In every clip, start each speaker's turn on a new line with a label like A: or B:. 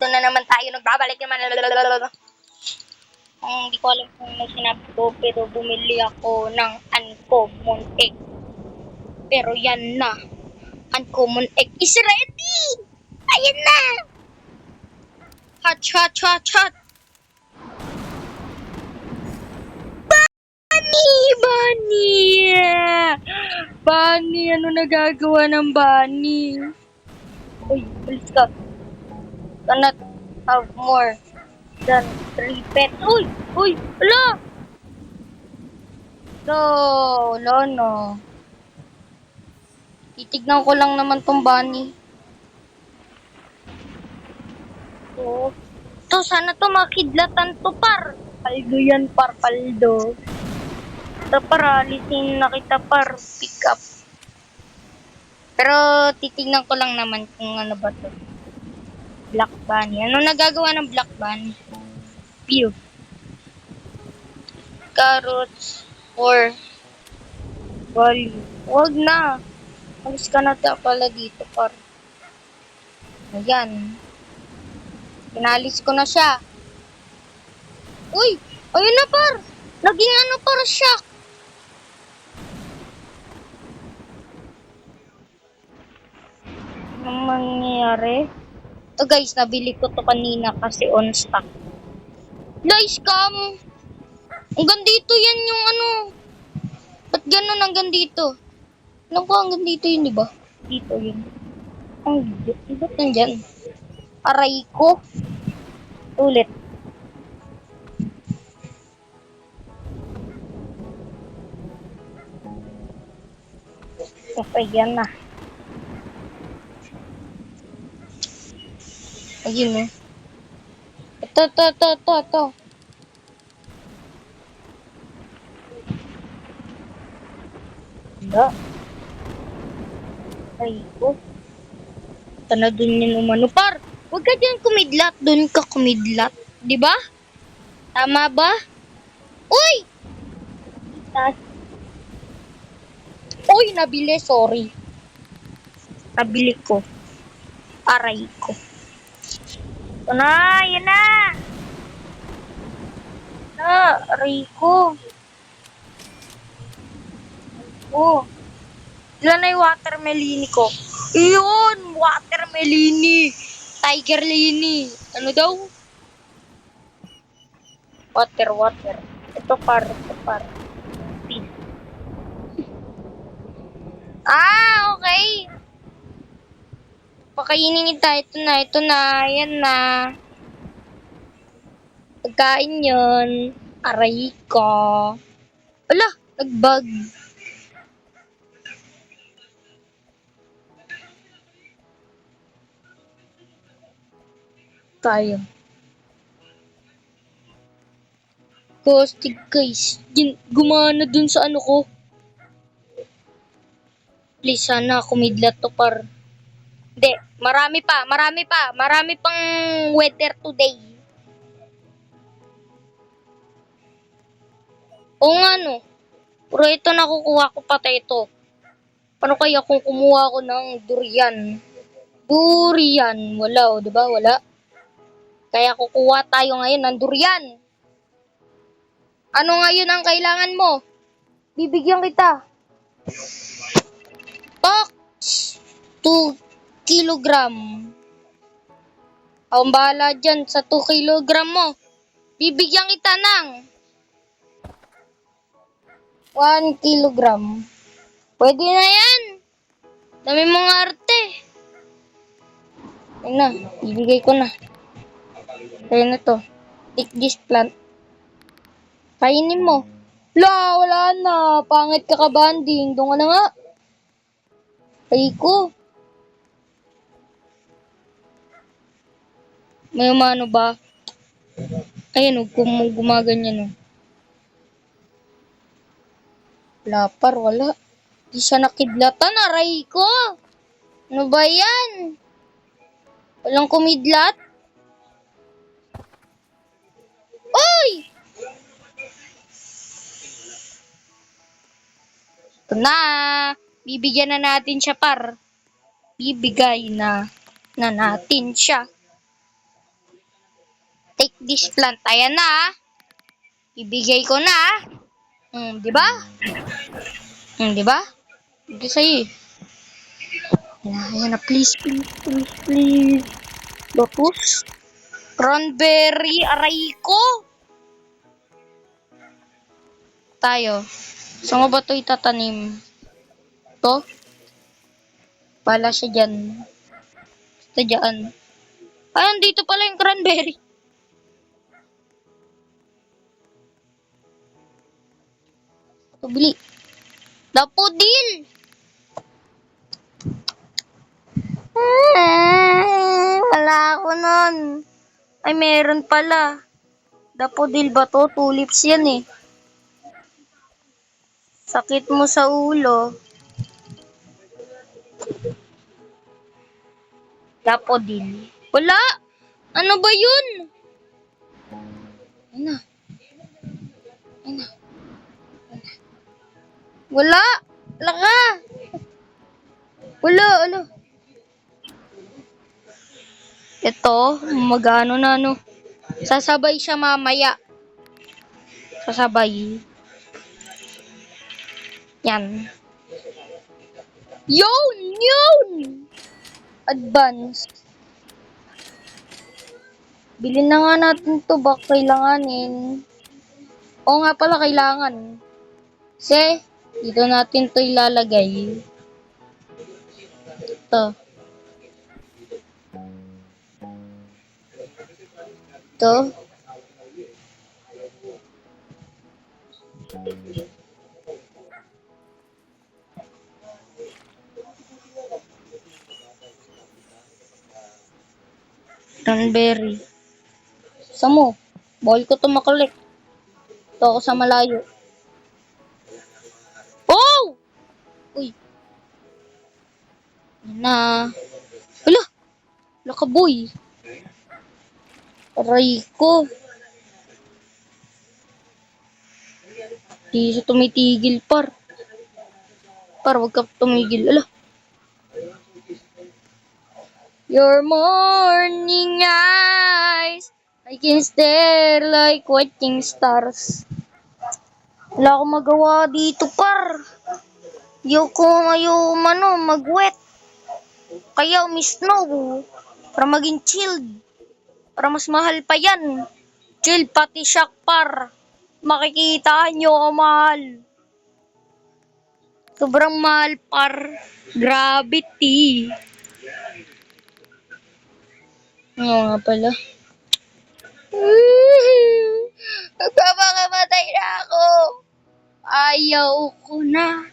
A: nandito na naman tayo, nagbabalik naman. Hindi ko alam kung may sinabi ko, pero bumili ako ng uncommon egg. Pero yan na, uncommon egg is ready! Ayan na! Hot, hot, hot, hot! Bunny! Bunny, ano nagagawa ng bunny? Uy, bilis ka. Cannot have more than 3 pets. Uy! Uy! Ala! No. Titignan ko lang naman tong bunny. Oh. To, sana to makidlatan to, par. Paldo yan, par. Paldo. Ito, par. Alisin na kita, par. Pick up. Pero, titignan ko lang naman kung ano ba to. Black bunny. Ano nagagawa ng black bunny? View. Carrots or value. Huwag na. Alis ka na pala dito, par. Ayan. Pinalis ko na siya. Uy! Ayun na, par! Naging ano, par, shock. Anong mangyayari? Ito, guys, nabili ko to kanina kasi on stock. Guys, scam! Hanggang dito yan yung ano. Ba't ganun hanggang dito? Alam ko hanggang dito yun, di ba? Dito yun. Ang ba't nandyan? Aray ko. Ulit. Okay, yan na. Ayun eh. Ito. Wala. Ay ko. Ito na dun yun umano. Par, huwag ka dyan kumidlat. Dun ka kumidlat. Diba? Tama ba? Uy! Uy, nabili. Sorry. Nabili ko. Aray ko. Ito na. Yan na. Aray ko. Oh. Ilan na yung watermelini ko? Iyon! Watermelini! Tiger lini! Ano daw? Water. Ito par. Peace. Okay. Pakainin kita. Ito na. Ayan na. Pagkain yun. Aray ko. Ala! Nagbag. Tayo. Caustic, guys. Gumana dun sa ano ko. Please, sana kumidlat to, par. Hindi. Marami pa. Marami pang weather today. Oo nga, no. Pero ito nakukuha ko pati ito. Paano kaya kung kumuha ko ng durian? Wala, o, diba? Wala. Kaya kukuha tayo ngayon ng durian. Ano ngayon ang kailangan mo? Bibigyan kita. Tox! 2 kilogram. Ang bahala dyan sa 2 kilogram mo. Bibigyan kita ng 1 kilogram. Pwede na yan. Dami mong arte. Ayun na, ibigay ko na. Ayun na to. Take this plant. Kainin mo. Wala na. Pangit ka kabanding. Doon ka na nga. Ay ko. May umano ba? Ayan, gumaganyan. Wala. Di siya nakidlatan. Aray ko. Ano ba yan? Walang kumidlat? Uy! Ito na. Bibigyan na natin siya, par. Bibigay na natin siya. this plant. Ayan na, ah. Ibigay ko na, ah. Di ba? Di ba? Hindi sa'yo, eh. Ayan na, please, please, please, please. Lotus. Cranberry, aray ko. Tayo. Saan mo ba ito itatanim? To? Pala siya dyan. Basta dyan. Ay, andito pala yung cranberry. Ito, bili. Daffodil! Wala ako nun. Ay, meron pala. Daffodil ba to? Tulips yan eh. Sakit mo sa ulo. Daffodil. Wala! Ano ba yun? Ayun na. Ayun na. Wala! Wala ka! Wala, wala. Ito, magano na no. Sasabay siya mamaya. Sasabay. Yan. Yun! Yun! Advance. Bilhin na nga natin to. Baka kailanganin. Oo nga pala, kailangan. Kasi, dito natin to ilalagay. Ito. Ito. Cranberry. Sa mo. Bawal ko to makulik. Ito ako sa malayo. Oh! Uy. Yan na. Wala. Wala ka, boy. Aray ko. Di siya tumitigil, par. Par, wag ka tumigil. Ala. Your morning eyes, I can stare like watching stars. Wala akong magawa dito, par. Ayaw mag-wet. Kaya umisnow. Para maging chilled. Para mas mahal pa yan. Chill, pati shock, par. Makikita nyo ang mahal. Sobrang mahal, par. Gravity. Oo nga pala. Magpapakamatay na ako. Ayaw ko na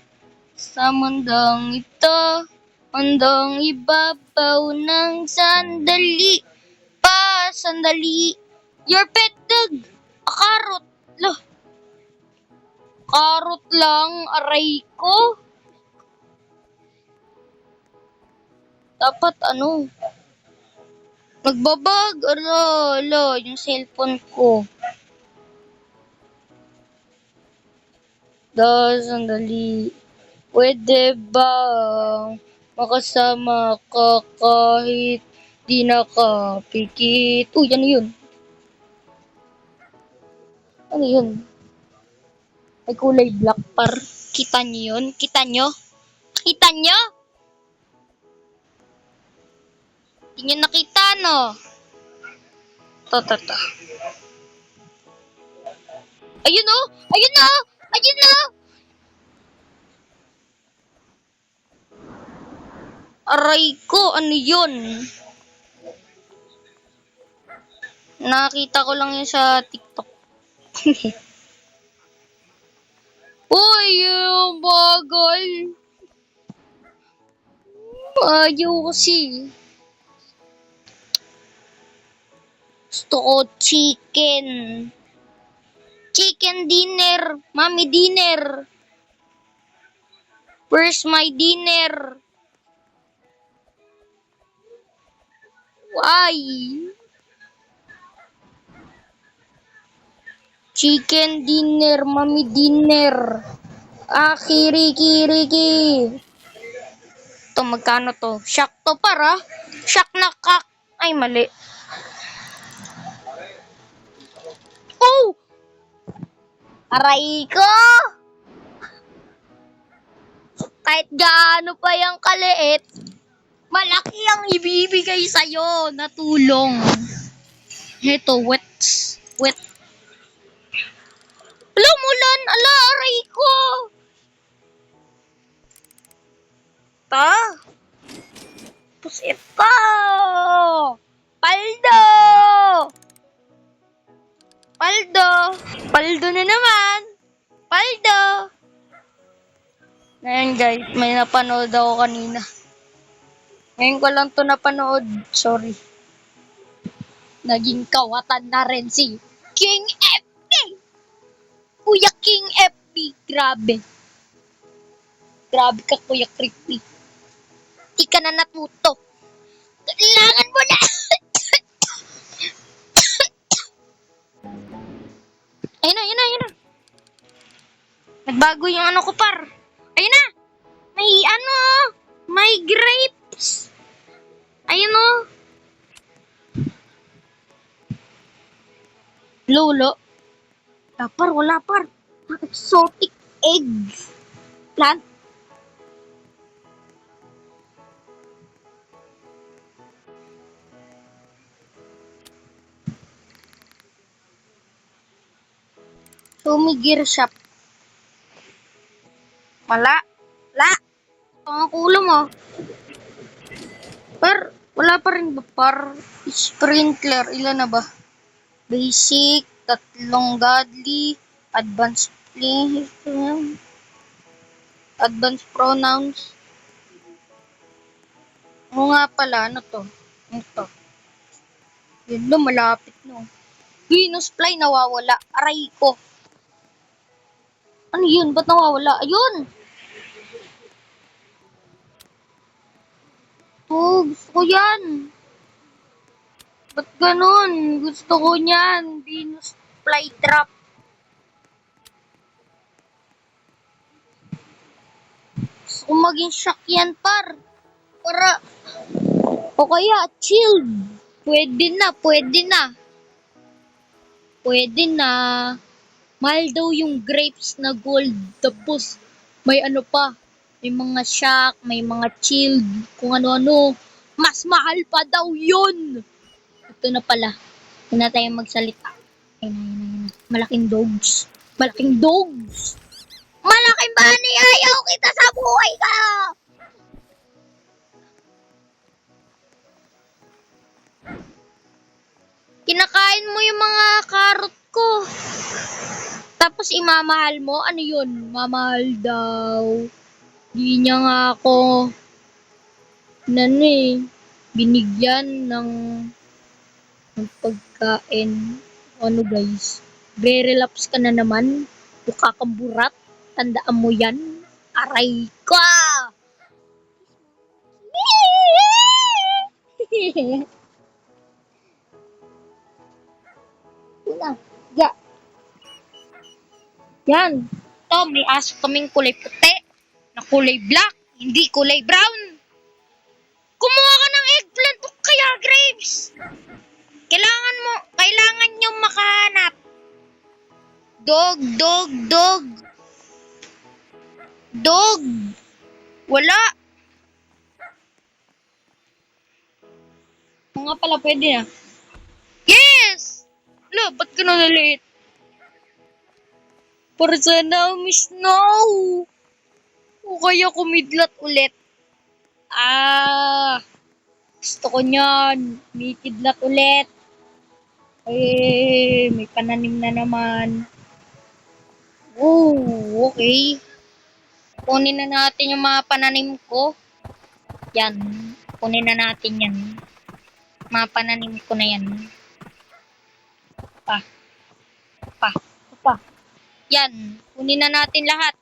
A: sa mundong ito. Mundong ibabaw ng sandali. Sandali. Your pet dog. A carrot. Lah. Carrot lang. Aray ko. Dapat ano. Nagbabag. Ala. Yung cellphone ko. Sandali. Pwede bang makasama ka kahit di nakapikit? Uy, ano yun? Ano yun? May kulay black, par. Kita nyo yun? Kita nyo? Kita nyo? Di nyo nakita, no? To. Ayun, oh! Ayun, oh! Ayun, oh! Aray ko, ano yun? Nakita ko lang yun sa TikTok. Uy, yung bagal. Ayaw kasi. Gusto ko chicken. Chicken dinner. Mommy dinner. Where's my dinner? Why? Chicken dinner, mommy dinner. Kiri. Ito, magkano to? Shock to, para. Shock na kak. Ay, mali. Aray ko! Kahit gaano pa yung kaliit, malaki ang ibibigay sa'yo na tulong. Ito, wet. Wet. Alam mo lan, ala, aray ko! Ta? Pusit ko! Paldo! Paldo! Paldo na naman! Paldo! Ngayon guys, may napanood ako kanina. Ngayon ko lang to napanood. Sorry. Naging kawatan na rin si King FB! Kuya King FB! Grabe. Grabe ka, Kuya Creepy. Di ka na natuto. Kailangan mo na! Ayun na, ayun na, ayun na. Nagbago yung ano ko, par. Ayun na! May ano, may grapes. Ayun o. Lolo. Wala par. Exotic egg plant. Sumigir shop. Wala. Ang kulo mo. Wala pa rin ba par? Sprinkler, ilan na ba? Basic, 3 godly, advanced play, advanced pronouns. Oo nga pala, ano to? Ito. Yun no, malapit no. Venus fly nawawala. Aray ko. Ano yun? Ba't nawawala? Ayun! Oh, gusto ko yan. Ba't ganun? Gusto ko yan. Venus flytrap. Gusto ko maging shock yan, par. Para, o kaya, chilled. Pwede na. Pwede na. Mahal daw yung grapes na gold. Tapos, may ano pa. May mga shock, may mga chilled. Kung ano-ano. Mas mahal pa daw yun. Ito na pala. Huwag na tayong magsalita. Ayun. Malaking dogs. Malaking bani. Ayaw kita sa buhay ka. Kinakain mo yung mga karot ko. Tapos imamahal mo? Ano yun? Mamahal daw. Di niya nga ako binigyan ng pagkain. Ano guys? Re-relapse ka na naman. Mukha kang burat. Tandaan mo yan. Aray ka! Yan. Ito, may aso kaming kulay puti na kulay black, hindi kulay brown. Kumuha ka ng eggplant o kaya grapes. Kailangan nyo makahanap. Dog. Wala. Mga pala pwede na. Yes! Lo, ba't ka naliliit? Para sana miss now. O kaya kumidlat ulit. Gusto ko nyan. May kidlat ulit. May pananim na naman. Oh, okay. Kunin na natin yung mga pananim ko. Yan. Kunin na natin yan. Mga pananim ko na yan. Pa. Yan. Kunin na natin lahat.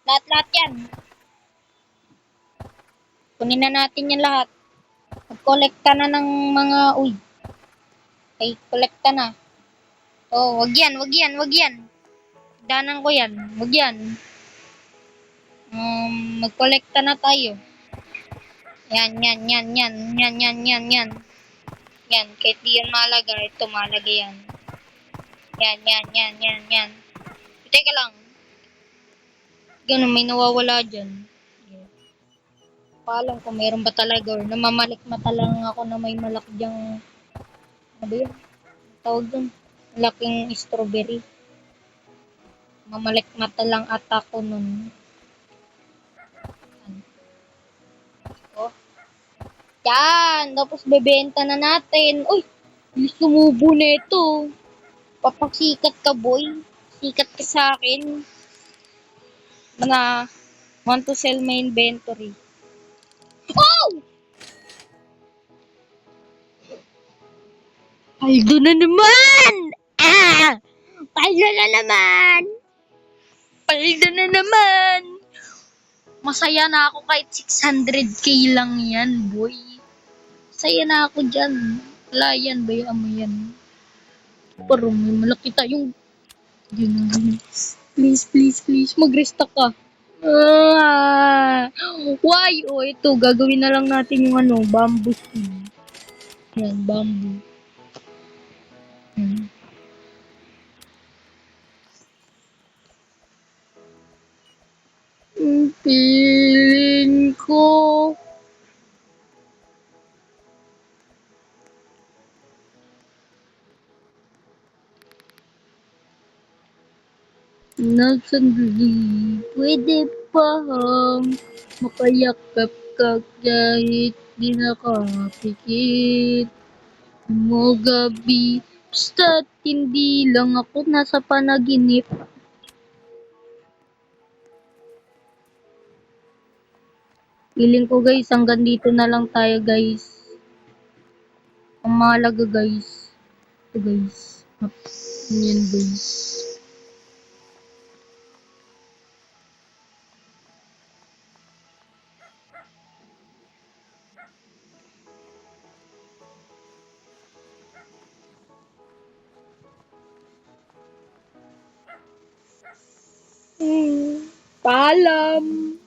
A: Lahat yan. Kunin na natin yan lahat. Mag-kolekta na ng mga Okay, kolekta na. Oh, wag yan. Danan ko yan. Wag yan. Mag-kolekta na tayo. Yan. Yan, kahit di yan malaga, ito malaga yan. Yan. Teka lang. Ganun, may nawawala dyan. Paalam kung meron ba talaga or namamalikmata lang ako na may malaki dyang, ano ba yun? Tawag dun. Malaking strawberry. Mamalikmata lang ata ko nun. Oh. Yan! Tapos bebenta na natin. Uy! Bilis sumubo na ito. Papasikat ka, boy. Sikat ka sa akin. Na want to sell my inventory. Oh! Paldo na naman! Ah! Paldo na naman! Paldo na naman! Masaya na ako kahit 600k lang yan, boy. Masaya na ako dyan. Wala yan, bayaan mo yan. Parang may malaki tayong... Yun. Please, please, please, mag-restock ka. Ah, why? Oh, ito, gagawin na lang natin yung ano, bamboo seed. Yan, bamboo. Hmm. Feeling ko na sandali, pwede pa bang makayakap ka kahit di nakapikit mo gabi, basta't hindi lang ako nasa panaginip. Feeling ko guys, hanggang dito na lang tayo guys. Ang mahalaga guys, ito guys, yan guys. Paalam!